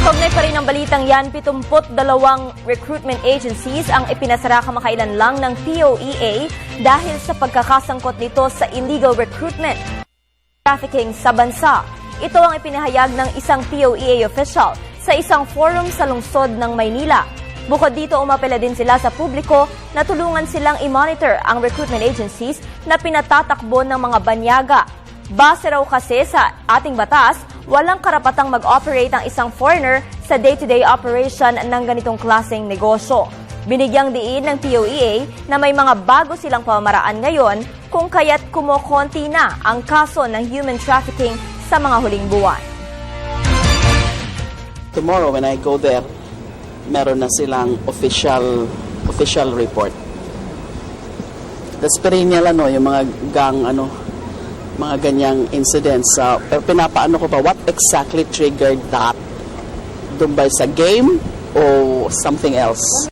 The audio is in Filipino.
Kaugnay pa rin ang balitang yan, 72 recruitment agencies ang ipinasara kamakailan lang ng POEA dahil sa pagkakasangkot nito sa illegal recruitment trafficking sa bansa. Ito ang ipinahayag ng isang POEA official sa isang forum sa lungsod ng Maynila. Bukod dito, umapela din sila sa publiko na tulungan silang i-monitor ang recruitment agencies na pinatatakbo ng mga banyaga. Base raw kasi sa ating batas, walang karapatang mag-operate ang isang foreigner sa day-to-day operation ng ganitong klaseng negosyo. Binigyang diin ng POEA na may mga bago silang pamamaraan ngayon kung kaya't kumokonti na ang kaso ng human trafficking sa mga huling buwan. Tomorrow when I go there, meron na silang official report. That's perennial yung mga gang mga ganyang incidents. Pero pinapaano ko pa, what exactly triggered that? Doon ba sa game o something else?